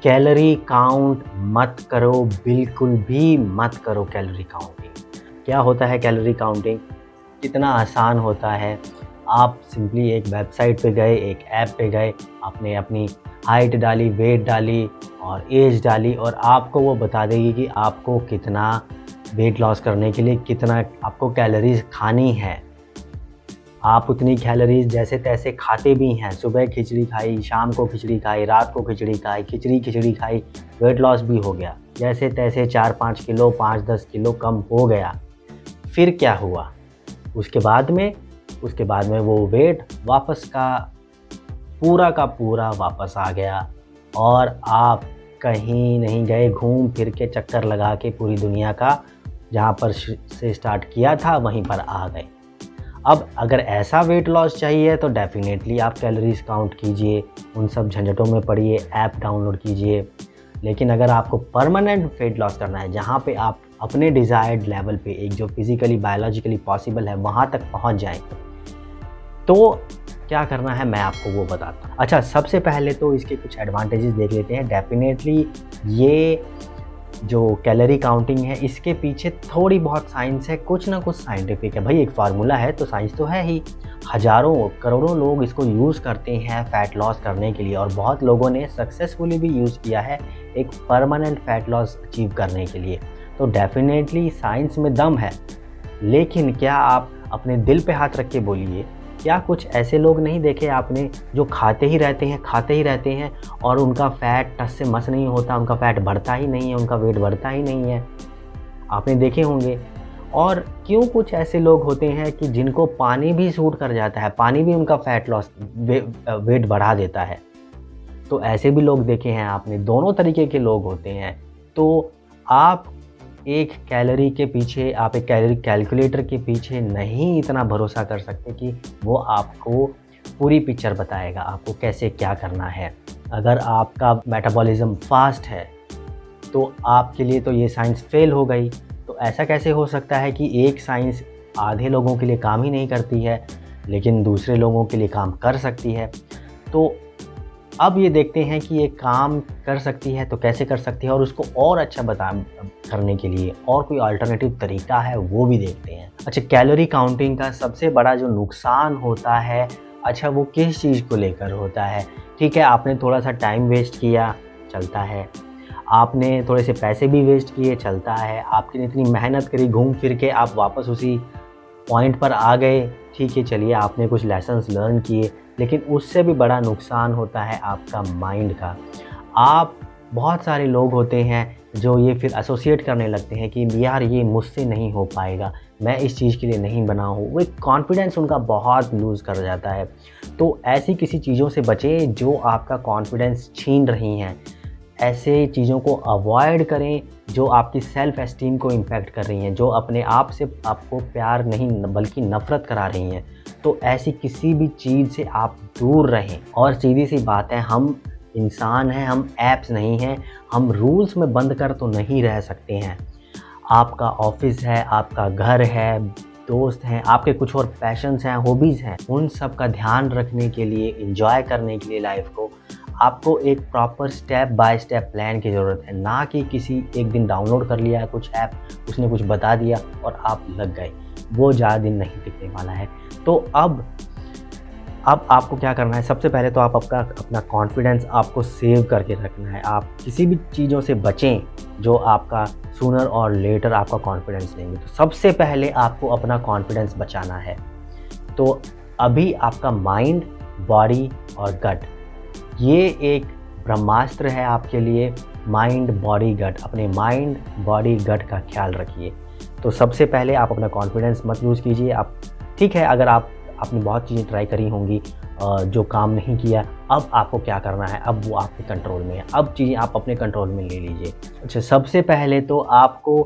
Calorie count मत करो, बिल्कुल भी मत करो कैलोरी काउंटिंग। क्या होता है कैलोरी काउंटिंग? कितना आसान होता है। आप सिंपली एक वेबसाइट पे गए, एक ऐप पे गए, आपने अपनी हाइट डाली, वेट डाली और एज डाली और आपको वो बता देगी कि आपको कितना वेट लॉस करने के लिए कितना आपको कैलोरीज़ खानी है। आप उतनी कैलोरीज़ जैसे तैसे खाते भी हैं, सुबह खिचड़ी खाई, शाम को खिचड़ी खाई, रात को खिचड़ी खाई, खिचड़ी खाई, वेट लॉस भी हो गया। जैसे तैसे 4-5 किलो, 5-10 किलो कम हो गया। फिर क्या हुआ? उसके बाद में वो वेट वापस का पूरा वापस आ गया और आप कहीं नहीं गए, घूम फिर के चक्कर लगा के पूरी दुनिया का जहाँ पर से स्टार्ट किया था वहीं पर आ गए। अब अगर ऐसा वेट लॉस चाहिए तो डेफ़िनेटली आप कैलोरीज़ काउंट कीजिए, उन सब झंझटों में पड़िए, ऐप डाउनलोड कीजिए। लेकिन अगर आपको परमानेंट वेट लॉस करना है, जहाँ पे आप अपने डिज़ायर्ड लेवल पे एक जो फिज़िकली, बायोलॉजिकली पॉसिबल है, वहाँ तक पहुँच जाएँ, तो क्या करना है मैं आपको वो बताता हूँ। अच्छा, सबसे पहले तो इसके कुछ एडवांटेजेस देख लेते हैं। डेफ़िनेटली ये जो कैलोरी काउंटिंग है, इसके पीछे थोड़ी बहुत साइंस है, कुछ ना कुछ साइंटिफिक है। भाई एक फार्मूला है तो साइंस तो है ही। हज़ारों, करोड़ों लोग इसको यूज़ करते हैं फ़ैट लॉस करने के लिए और बहुत लोगों ने सक्सेसफुली भी यूज़ किया है एक परमानेंट फ़ैट लॉस अचीव करने के लिए। तो डेफ़िनेटली साइंस में दम है। लेकिन क्या आप अपने दिल पे हाथ रख के बोलिए, क्या कुछ ऐसे लोग नहीं देखे आपने जो खाते ही रहते हैं और उनका फ़ैट टस से मस नहीं होता, उनका फ़ैट बढ़ता ही नहीं है, उनका वेट बढ़ता ही नहीं है? आपने देखे होंगे। और क्यों कुछ ऐसे लोग होते हैं कि जिनको पानी भी सूट कर जाता है, पानी भी उनका फ़ैट लॉस वेट बढ़ा देता है। तो ऐसे भी लोग देखे हैं आपने, दोनों तरीके के लोग होते हैं। तो आप एक कैलोरी के पीछे, आप एक कैलोरी कैलकुलेटर के पीछे नहीं इतना भरोसा कर सकते कि वो आपको पूरी पिक्चर बताएगा, आपको कैसे क्या करना है। अगर आपका मेटाबॉलिज़्म फ़ास्ट है, तो आपके लिए तो ये साइंस फ़ेल हो गई। तो ऐसा कैसे हो सकता है कि एक साइंस आधे लोगों के लिए काम ही नहीं करती है, लेकिन दूसरे लोगों के लिए काम कर सकती है? तो अब ये देखते हैं कि ये काम कर सकती है तो कैसे कर सकती है और उसको और अच्छा करने के लिए और कोई अल्टरनेटिव तरीका है वो भी देखते हैं। अच्छा, कैलोरी काउंटिंग का सबसे बड़ा जो नुकसान होता है, अच्छा वो किस चीज़ को लेकर होता है? ठीक है, आपने थोड़ा-सा टाइम वेस्ट किया, चलता है। आपने थोड़े से पैसे भी वेस्ट किए, चलता है। आपने इतनी मेहनत करी, घूम फिर के आप वापस उसी पॉइंट पर आ गए, ठीक है, चलिए आपने कुछ लेसन्स लर्न किए, लेकिन उससे भी बड़ा नुकसान होता है आपका माइंड का। आप बहुत सारे लोग होते हैं जो ये फिर एसोसिएट करने लगते हैं कि यार ये मुझसे नहीं हो पाएगा, मैं इस चीज़ के लिए नहीं बना हूँ। वो एक कॉन्फिडेंस उनका बहुत लूज़ कर जाता है। तो ऐसी किसी चीज़ों से बचें जो आपका कॉन्फिडेंस छीन रही हैं। ऐसे चीज़ों को अवॉइड करें जो आपकी सेल्फ़ एस्टीम को इम्पैक्ट कर रही हैं, जो अपने आप से आपको प्यार नहीं बल्कि नफ़रत करा रही हैं। तो ऐसी किसी भी चीज़ से आप दूर रहें। और सीधी सी बात है, हम इंसान हैं, हम ऐप्स नहीं हैं, हम रूल्स में बंद कर तो नहीं रह सकते हैं। आपका ऑफ़िस है, आपका घर है, दोस्त हैं, आपके कुछ और पैशन्स हैं, हॉबीज़ हैं, उन सब का ध्यान रखने के लिए, एन्जॉय करने के लिए लाइफ़ को, आपको एक proper step by step plan की ज़रूरत है। ना कि किसी एक दिन डाउनलोड कर लिया है कुछ ऐप, उसने कुछ बता दिया और आप लग गए। वो ज़्यादा दिन नहीं टिकने वाला है। तो अब आपको क्या करना है? सबसे पहले तो आप अपना कॉन्फिडेंस आपको सेव करके रखना है। आप किसी भी चीज़ों से बचें जो आपका सूनर और लेटर आपका कॉन्फिडेंस लेंगे। तो सबसे पहले आपको अपना कॉन्फिडेंस बचाना है। तो अभी आपका माइंड, बॉडी और गट, ये एक ब्रह्मास्त्र है आपके लिए। माइंड, बॉडी, गट, अपने माइंड, बॉडी, गट का ख्याल रखिए। तो सबसे पहले आप अपना कॉन्फिडेंस मत लूज़ कीजिए। आप ठीक है, अगर आपने बहुत चीज़ें ट्राई करी होंगी जो काम नहीं किया, अब आपको क्या करना है? अब वो आपके कंट्रोल में है। अब चीज़ें आप अपने कंट्रोल में ले लीजिए। अच्छा, सबसे पहले तो आपको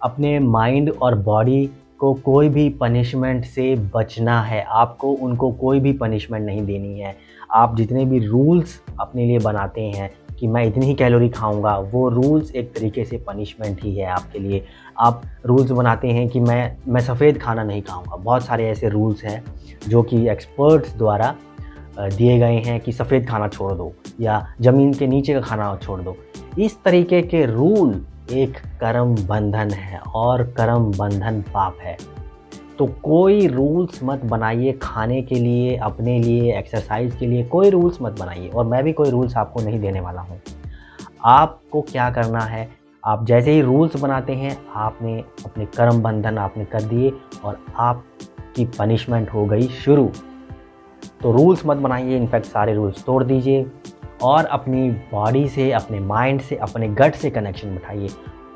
अपने माइंड और बॉडी को कोई भी पनिशमेंट से बचना है। आपको उनको कोई भी पनिशमेंट नहीं देनी है। आप जितने भी रूल्स अपने लिए बनाते हैं कि मैं इतनी ही कैलोरी खाऊँगा, वो रूल्स एक तरीके से पनिशमेंट ही है आपके लिए। आप रूल्स बनाते हैं कि मैं सफ़ेद खाना नहीं खाऊँगा। बहुत सारे ऐसे रूल्स हैं जो कि एक्सपर्ट्स द्वारा दिए गए हैं कि सफ़ेद खाना छोड़ दो या ज़मीन के नीचे का खाना छोड़ दो। इस तरीके के रूल एक कर्म बंधन है और कर्म बंधन पाप है। तो कोई रूल्स मत बनाइए खाने के लिए, अपने लिए, एक्सरसाइज के लिए कोई रूल्स मत बनाइए, और मैं भी कोई रूल्स आपको नहीं देने वाला हूँ। आपको क्या करना है, आप जैसे ही रूल्स बनाते हैं आपने अपने कर्म बंधन आपने कर दिए और आपकी पनिशमेंट हो गई शुरू। तो रूल्स मत बनाइए, इनफैक्ट सारे रूल्स तोड़ दीजिए और अपनी बॉडी से, अपने माइंड से, अपने गट से कनेक्शन बिठाइए।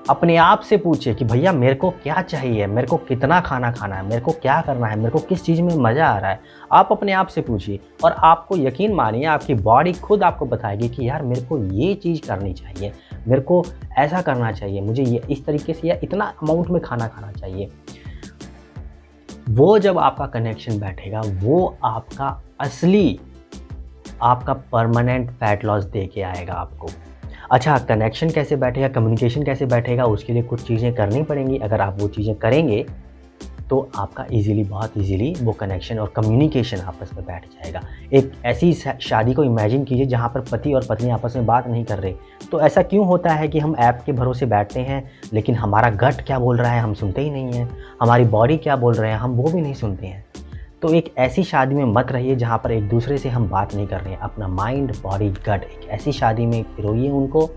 अपने आप से पूछिए कि भैया मेरे को क्या चाहिए, मेरे को कितना खाना खाना है, मेरे को क्या करना है, मेरे को किस चीज़ में मज़ा आ रहा है। आप अपने आप से पूछिए और आपको यकीन मानिए आपकी बॉडी खुद आपको बताएगी कि यार मेरे को ये चीज़ करनी चाहिए, मेरे को ऐसा करना चाहिए, मुझे ये इस तरीके से या इतना अमाउंट में खाना खाना चाहिए। वो जब आपका कनेक्शन बैठेगा वो आपका परमानेंट फैट लॉस दे के आएगा आपको। अच्छा, कनेक्शन कैसे बैठेगा, कम्युनिकेशन कैसे बैठेगा, उसके लिए कुछ चीज़ें करनी पड़ेंगी। अगर आप वो चीज़ें करेंगे तो आपका बहुत ईज़िली वो कनेक्शन और कम्युनिकेशन आपस में बैठ जाएगा। एक ऐसी शादी को इमेजिन कीजिए जहाँ पर पति और पत्नी आपस में बात नहीं कर रहे। तो ऐसा क्यों होता है कि हम ऐप के भरोसे बैठते हैं लेकिन हमारा गट क्या बोल रहा है हम सुनते ही नहीं हैं, हमारी बॉडी क्या बोल रहे हैं हम वो भी नहीं सुनते हैं। तो एक ऐसी शादी में मत रहिए जहाँ पर एक दूसरे से हम बात नहीं कर रहे हैं। अपना माइंड, बॉडी, गट एक ऐसी शादी में पिरोइए उनको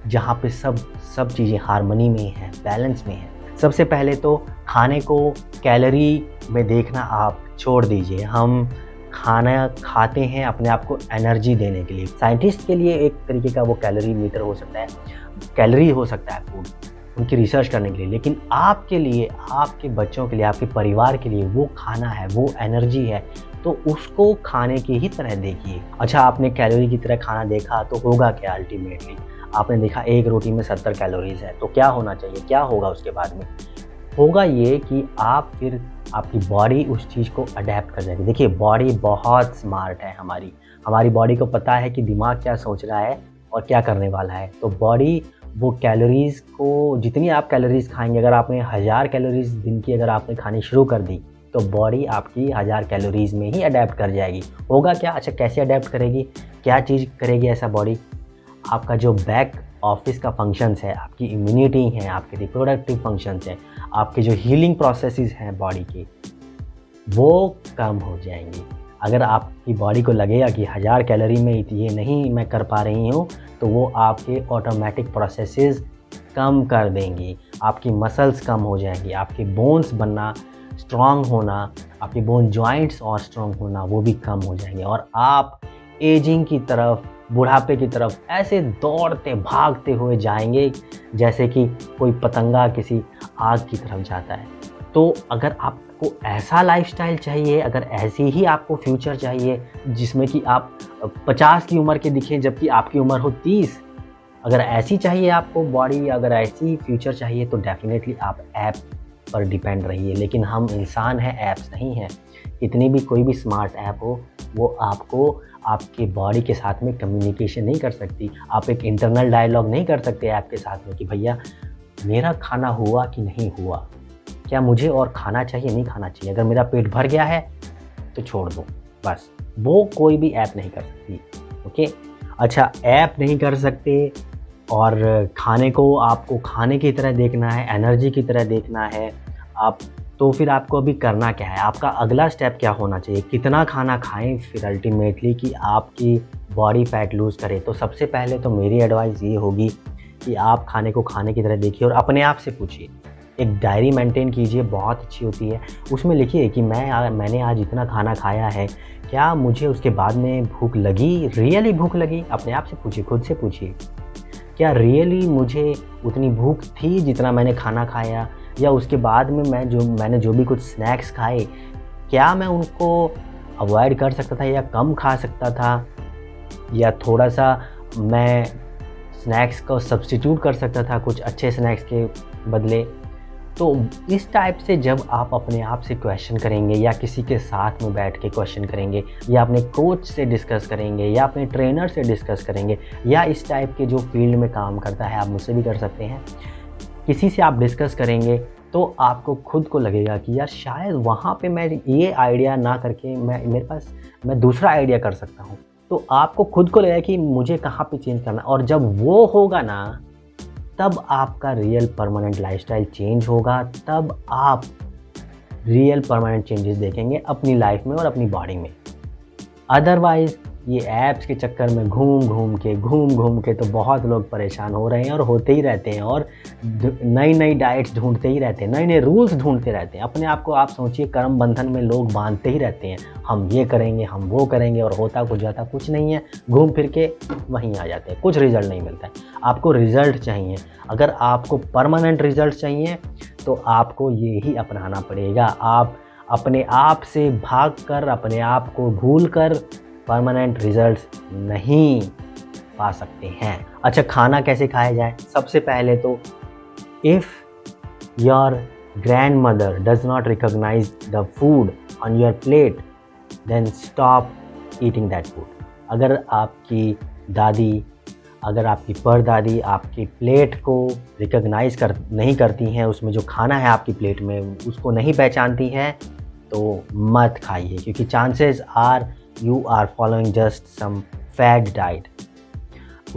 जहाँ पे सब चीज़ें हार्मनी में हैं, बैलेंस में हैं। सबसे पहले तो खाने को कैलोरी में देखना आप छोड़ दीजिए। हम खाना खाते हैं अपने आप को एनर्जी देने के लिए। साइंटिस्ट के लिए एक तरीके का वो कैलोरी मीटर हो सकता है, कैलोरी हो सकता है फूड, उनकी रिसर्च करने के लिए। लेकिन आपके लिए, आपके बच्चों के लिए, आपके परिवार के लिए वो खाना है, वो एनर्जी है, तो उसको खाने की ही तरह देखिए। अच्छा, आपने कैलोरी की तरह खाना देखा तो होगा क्या अल्टीमेटली? आपने देखा एक रोटी में 70 कैलोरीज़ है, तो क्या होना चाहिए, क्या होगा उसके बाद में? होगा ये कि आपकी बॉडी उस चीज़ को अडेप्ट कर जाएगी। देखिए, बॉडी बहुत स्मार्ट है हमारी बॉडी को पता है कि दिमाग क्या सोच रहा है और क्या करने वाला है। तो बॉडी वो कैलोरीज़ को, जितनी आप कैलोरीज़ खाएंगे, अगर आपने 1000 कैलोरीज़ दिन की अगर आपने खानी शुरू कर दी तो बॉडी आपकी 1000 कैलोरीज़ में ही अडेप्ट कर जाएगी। होगा क्या? अच्छा, कैसे अडेप्ट करेगी, क्या चीज़ करेगी ऐसा बॉडी? आपका जो बैक ऑफिस का फंक्शंस है, आपकी इम्यूनिटी है, आपके रिप्रोडक्टिव फंक्शंस हैं, आपके जो हीलिंग प्रोसेसेस हैं बॉडी के, वो कम हो जाएंगी। अगर आपकी बॉडी को लगेगा कि 1000 कैलोरी में ये नहीं मैं कर पा रही हूँ, तो वो आपके ऑटोमेटिक प्रोसेसेस कम कर देंगी। आपकी मसल्स कम हो जाएंगी, आपके बोन्स बनना, स्ट्रॉन्ग होना, आपके बोन जॉइंट्स और स्ट्रॉन्ग होना वो भी कम हो जाएंगे और आप एजिंग की तरफ, बुढ़ापे की तरफ ऐसे दौड़ते भागते हुए जाएंगे जैसे कि कोई पतंगा किसी आग की तरफ जाता है। तो अगर आपको ऐसा लाइफस्टाइल चाहिए, अगर ऐसी ही आपको फ्यूचर चाहिए जिसमें कि आप 50 की उम्र के दिखें जबकि आपकी उम्र हो 30, अगर ऐसी चाहिए आपको बॉडी, अगर ऐसी फ्यूचर चाहिए तो डेफिनेटली आप ऐप पर डिपेंड रहिए। लेकिन हम इंसान हैं, ऐप्स नहीं हैं। कितनी भी कोई भी स्मार्ट ऐप हो वो आपको आपके बॉडी के साथ में कम्युनिकेशन नहीं कर सकती। आप एक इंटरनल डायलॉग नहीं कर सकते ऐप के साथ में कि भैया मेरा खाना हुआ कि नहीं हुआ, क्या मुझे और खाना चाहिए नहीं खाना चाहिए, अगर मेरा पेट भर गया है तो छोड़ दो, बस। वो कोई भी ऐप नहीं कर सकती। ओके, अच्छा, ऐप नहीं कर सकते और खाने को आपको खाने की तरह देखना है, एनर्जी की तरह देखना है आप, तो फिर आपको अभी करना क्या है? आपका अगला स्टेप क्या होना चाहिए? कितना खाना खाएं फिर अल्टीमेटली कि आपकी बॉडी फैट लूज़ करे? तो सबसे पहले तो मेरी एडवाइस ये होगी कि आप खाने को खाने की तरह देखिए और अपने आप से पूछिए। एक डायरी मेंटेन कीजिए, बहुत अच्छी होती है। उसमें लिखिए कि मैंने आज इतना खाना खाया है, क्या मुझे उसके बाद में भूख लगी, रियली भूख लगी? अपने आप से पूछिए, खुद से पूछिए, क्या रियली मुझे उतनी भूख थी जितना मैंने खाना खाया, या उसके बाद में मैंने जो भी कुछ स्नैक्स खाए, क्या मैं उनको अवॉइड कर सकता था या कम खा सकता था, या थोड़ा सा मैं स्नैक्स को सब्स्टिट्यूट कर सकता था कुछ अच्छे स्नैक्स के बदले? तो इस टाइप से जब आप अपने आप से क्वेश्चन करेंगे या किसी के साथ में बैठ के क्वेश्चन करेंगे या अपने कोच से डिस्कस करेंगे या अपने ट्रेनर से डिस्कस करेंगे या इस टाइप के जो फील्ड में काम करता है, आप मुझसे भी कर सकते हैं, किसी से आप डिस्कस करेंगे तो आपको खुद को लगेगा कि यार शायद वहाँ पे मैं ये आइडिया ना करके मैं दूसरा आइडिया कर सकता हूँ। तो आपको खुद को लगेगा कि मुझे कहाँ पे चेंज करना है, और जब वो होगा ना, तब आपका रियल परमानेंट लाइफ़स्टाइल चेंज होगा, तब आप रियल परमानेंट चेंजेस देखेंगे अपनी लाइफ में और अपनी बॉडी में। अदरवाइज़ ये ऐप्स के चक्कर में घूम घूम के तो बहुत लोग परेशान हो रहे हैं और होते ही रहते हैं, और नई डाइट्स ढूंढते ही रहते हैं, नए रूल्स ढूंढते रहते हैं। अपने आप को आप सोचिए, कर्म बंधन में लोग बांधते ही रहते हैं, हम ये करेंगे, हम वो करेंगे, और होता कुछ जाता कुछ नहीं है, घूम फिर के वहीं आ जाते हैं, कुछ रिज़ल्ट नहीं मिलता है। आपको रिज़ल्ट चाहिए, अगर आपको परमानेंट रिज़ल्ट चाहिए तो आपको ये ही अपनाना पड़ेगा। आप अपने आप से भागकर, अपने आप को भूलकर परमानेंट रिजल्ट्स नहीं पा सकते हैं। अच्छा, खाना कैसे खाया जाए? सबसे पहले तो if your grandmother does not recognise the food on your plate, then stop eating that food. अगर आपकी दादी, अगर आपकी परदादी आपकी प्लेट को रिकॉग्नाइज नहीं करती हैं, उसमें जो खाना है आपकी प्लेट में उसको नहीं पहचानती हैं, तो मत खाइए, क्योंकि chances are you are following just some fad diet.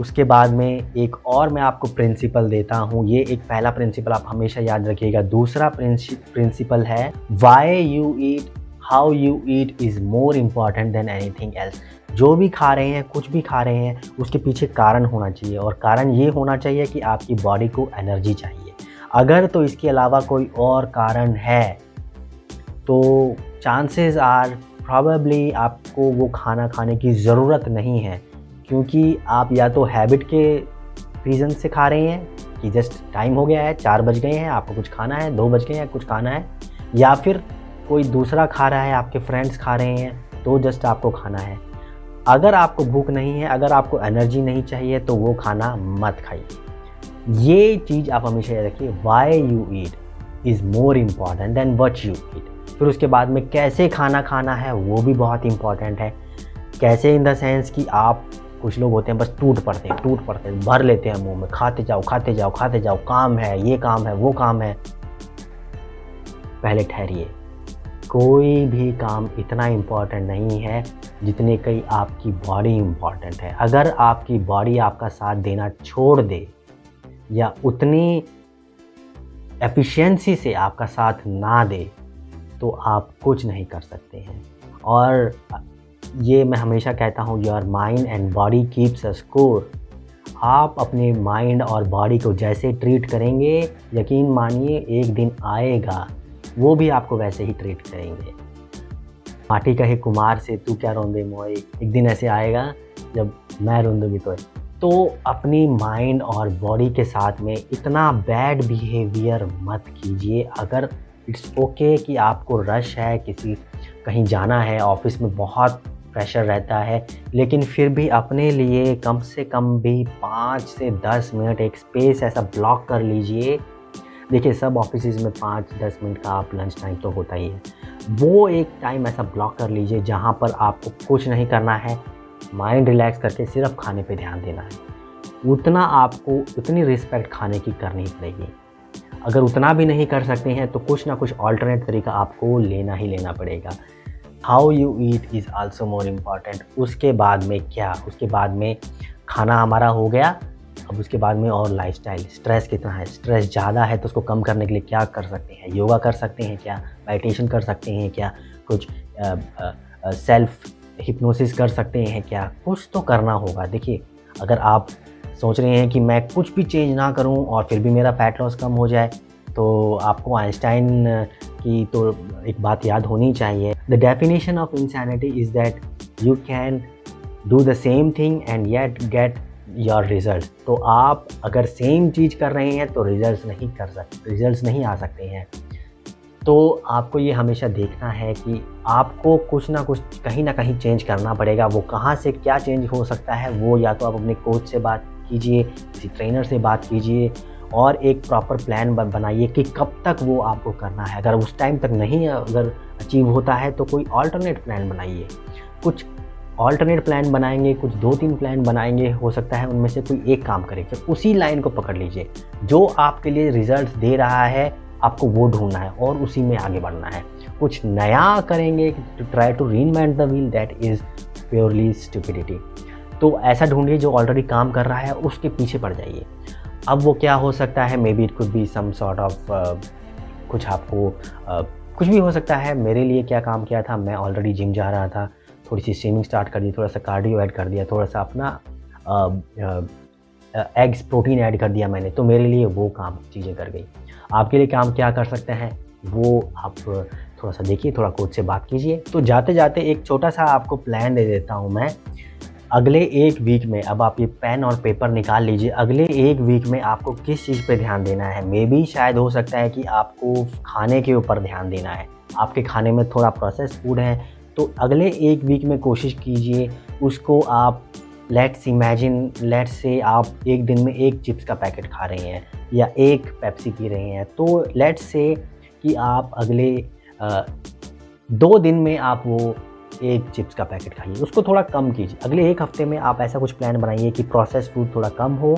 उसके बाद में एक और मैं आपको प्रिंसिपल देता हूँ, ये एक पहला प्रिंसिपल आप हमेशा याद रखिएगा। दूसरा प्रिंसिपल है why you eat, how you eat is more important than anything else. जो भी खा रहे हैं, कुछ भी खा रहे हैं, उसके पीछे कारण होना चाहिए, और कारण ये होना चाहिए कि आपकी बॉडी को एनर्जी चाहिए। अगर तो इसके अलावा कोई और कारण है तो चांसेस आर प्रॉबेबली आपको वो खाना खाने की ज़रूरत नहीं है, क्योंकि आप या तो हैबिट के रीज़न से खा रहे हैं कि जस्ट टाइम हो गया है, 4 बज गए हैं, आपको कुछ खाना है, 2 बज गए हैं, कुछ खाना है, या फिर कोई दूसरा खा रहा है, आपके फ्रेंड्स खा रहे हैं तो जस्ट आपको खाना है। अगर आपको भूख नहीं है, अगर आपको एनर्जी नहीं चाहिए, तो वो खाना मत खाइए। ये चीज़ आप हमेशा याद रखिए, why you eat is more important than what you eat. फिर उसके बाद में कैसे खाना खाना है वो भी बहुत इम्पॉर्टेंट है। कैसे इन द सेंस कि आप, कुछ लोग होते हैं बस टूट पड़ते हैं, भर लेते हैं मुंह में, खाते जाओ, काम है, ये काम है, वो काम है। पहले ठहरिए, कोई भी काम इतना इम्पॉर्टेंट नहीं है जितने कि आपकी बॉडी इम्पॉर्टेंट है। अगर आपकी बॉडी आपका साथ देना छोड़ दे, या उतनी एफिशिएंसी से आपका साथ ना दे, तो आप कुछ नहीं कर सकते हैं। और ये मैं हमेशा कहता हूँ, your mind and body keeps a score. आप अपने माइंड और बॉडी को जैसे ट्रीट करेंगे, यकीन मानिए एक दिन आएगा वो भी आपको वैसे ही ट्रीट करेंगे। माटी कहे कुमार से तू क्या रोंदे मोए, एक दिन ऐसे आएगा जब मैं रोंदूंगी तो अपनी माइंड और बॉडी के साथ में इतना बैड बिहेवियर मत कीजिए। अगर इट्स ओके कि आपको रश है, कहीं जाना है, ऑफिस में बहुत प्रेशर रहता है, लेकिन फिर भी अपने लिए कम से कम भी 5 से 10 मिनट एक स्पेस ऐसा ब्लॉक कर लीजिए। देखिए, सब ऑफिसेज में 5-10 मिनट का आप लंच टाइम तो होता ही है, वो एक टाइम ऐसा ब्लॉक कर लीजिए जहाँ पर आपको कुछ नहीं करना है, माइंड रिलैक्स करके सिर्फ खाने पे ध्यान देना है। उतना आपको, उतनी रिस्पेक्ट खाने की करनी पड़ेगी। अगर उतना भी नहीं कर सकते हैं तो कुछ ना कुछ ऑल्टरनेट तरीका आपको लेना ही लेना पड़ेगा। How you eat is also more important. उसके बाद में क्या, उसके बाद में खाना हमारा हो गया, अब उसके बाद में और लाइफस्टाइल। स्ट्रेस कितना है, स्ट्रेस ज़्यादा है तो उसको कम करने के लिए क्या कर सकते हैं? योगा कर सकते हैं क्या? मेडिटेशन कर सकते हैं क्या? कुछ सेल्फ हिप्नोसिस कर सकते हैं क्या? कुछ तो करना होगा। देखिए, अगर आप सोच रहे हैं कि मैं कुछ भी चेंज ना करूं और फिर भी मेरा फैट लॉस कम हो जाए, तो आपको आइंस्टाइन की तो एक बात याद होनी चाहिए, the definition of insanity is that you can do the same thing and yet get your result. तो आप अगर सेम चीज़ कर रहे हैं तो रिजल्ट्स नहीं आ सकते हैं। तो आपको ये हमेशा देखना है कि आपको कुछ ना कुछ कहीं ना कहीं चेंज करना पड़ेगा। वो कहाँ से क्या चेंज हो सकता है, वो या तो आप अपने कोच से बात कीजिए, किसी ट्रेनर से बात कीजिए, और एक प्रॉपर प्लान बनाइए कि कब तक वो आपको करना है। अगर उस टाइम तक नहीं अगर अचीव होता है तो कोई ऑल्टरनेट प्लान बनाइए। कुछ ऑल्टरनेट प्लान बनाएंगे, कुछ 2-3 प्लान बनाएंगे, हो सकता है उनमें से कोई एक काम करे, फिर उसी लाइन को पकड़ लीजिए। जो आपके लिए रिजल्ट्स दे रहा है आपको वो ढूंढना है और उसी में आगे बढ़ना है। कुछ नया करेंगे to try to reinvent the wheel, that is purely stupidity. तो ऐसा ढूंढिए जो ऑलरेडी काम कर रहा है, उसके पीछे पड़ जाइए। अब वो क्या हो सकता है, maybe it could be some sort of कुछ आपको कुछ भी हो सकता है। मेरे लिए क्या काम किया था, मैं ऑलरेडी जिम जा रहा था, थोड़ी सी स्विमिंग स्टार्ट कर दी, थोड़ा सा कार्डियो ऐड कर दिया, थोड़ा सा अपना एग्स प्रोटीन ऐड कर दिया मैंने, तो मेरे लिए वो काम चीज़ें कर गई। आपके लिए काम क्या कर सकते हैं वो आप थोड़ा सा देखिए, थोड़ा कोच से बात कीजिए। तो जाते जाते एक छोटा सा आपको प्लान दे देता हूँ मैं। अगले एक वीक में, अब आप ये पेन और पेपर निकाल लीजिए, अगले एक वीक में आपको किस चीज़ पे ध्यान देना है। मे बी शायद हो सकता है कि आपको खाने के ऊपर ध्यान देना है, आपके खाने में थोड़ा प्रोसेस्ड फूड है, तो अगले एक वीक में कोशिश कीजिए उसको आप लेट्स से आप एक दिन में एक चिप्स का पैकेट खा रहे हैं या एक पेप्सी पी रहे हैं, तो लेट्स से कि आप अगले 2 दिन में आप वो एक चिप्स का पैकेट खाइए, उसको थोड़ा कम कीजिए। अगले एक हफ्ते में आप ऐसा कुछ प्लान बनाइए कि प्रोसेस्ड फूड थोड़ा कम हो।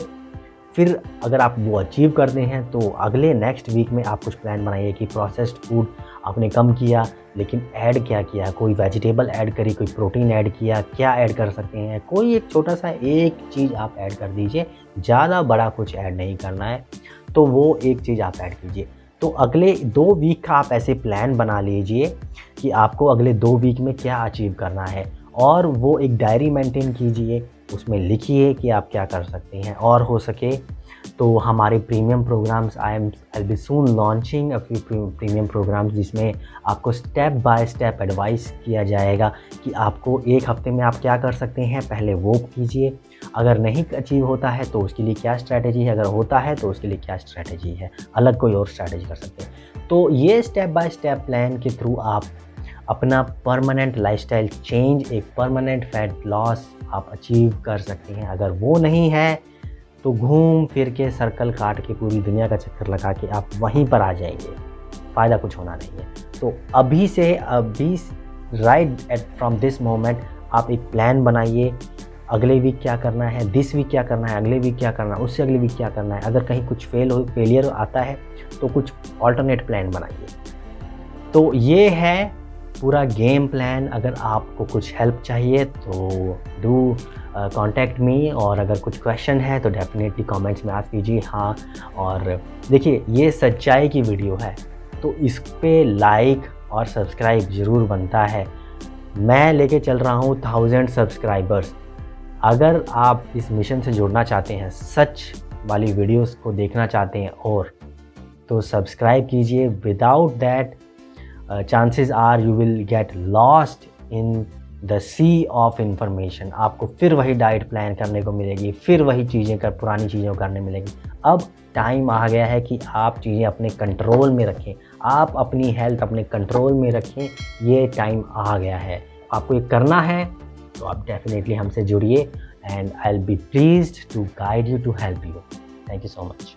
फिर अगर आप वो अचीव करते हैं तो अगले नेक्स्ट वीक में आप कुछ प्लान बनाइए कि प्रोसेस्ड फूड आपने कम किया, लेकिन ऐड क्या किया, कोई वेजिटेबल ऐड करी, कोई प्रोटीन ऐड किया, क्या ऐड कर सकते हैं, कोई एक छोटा सा एक चीज़ आप ऐड कर दीजिए, ज़्यादा बड़ा कुछ ऐड नहीं करना है, तो वो एक चीज़ आप ऐड कीजिए। तो अगले 2 वीक का आप ऐसे प्लान बना लीजिए कि आपको अगले 2 वीक में क्या अचीव करना है, और वो एक डायरी मेंटेन कीजिए, उसमें लिखिए कि आप क्या कर सकते हैं। और हो सके तो हमारे premium programmes I be soon launching a few premium programmes, जिसमें आपको स्टेप बाय स्टेप एडवाइस किया जाएगा कि आपको एक हफ्ते में आप क्या कर सकते हैं, पहले वो कीजिए। अगर नहीं अचीव होता है तो उसके लिए क्या स्ट्रैटेजी है, अगर होता है तो उसके लिए क्या स्ट्रैटेजी है, अलग कोई और स्ट्रैटेजी कर सकते हैं। तो ये स्टेप बाय स्टेप प्लान के थ्रू आप अपना परमानेंट लाइफस्टाइल चेंज, एक परमानेंट फैट लॉस आप अचीव कर सकते हैं। अगर वो नहीं है तो घूम फिर के सर्कल काट के पूरी दुनिया का चक्कर लगा के आप वहीं पर आ जाएंगे, फ़ायदा कुछ होना नहीं है। तो अभी right at from this moment आप एक प्लान बनाइए, अगले वीक क्या करना है, दिस वीक क्या करना है, अगले वीक क्या करना है, उससे अगले वीक क्या करना है। अगर कहीं कुछ फेलियर आता है तो कुछ ऑल्टरनेट प्लान बनाइए। तो ये है पूरा गेम प्लान। अगर आपको कुछ हेल्प चाहिए तो डू कॉन्टैक्ट मी, और अगर कुछ क्वेश्चन है तो डेफिनेटली कमेंट्स में आस्क कीजिए। हाँ, और देखिए ये सच्चाई की वीडियो है तो इस पे लाइक और सब्सक्राइब ज़रूर बनता है। मैं लेके चल रहा हूँ 1000 सब्सक्राइबर्स। अगर आप इस मिशन से जुड़ना चाहते हैं, सच वाली वीडियोस को देखना चाहते हैं, और तो सब्सक्राइब कीजिए। Without that chances are you will get lost in the sea of information. आपको फिर वही डाइट प्लान करने को मिलेगी, फिर वही चीज़ें पुरानी चीज़ें करने मिलेगी। अब टाइम आ गया है कि आप चीज़ें अपने कंट्रोल में रखें, आप अपनी हेल्थ अपने कंट्रोल में रखें। ये टाइम आ गया है, आपको ये करना है, तो आप डेफिनेटली हमसे जुड़िए, and I will be pleased to guide you, to help you. Thank you so much.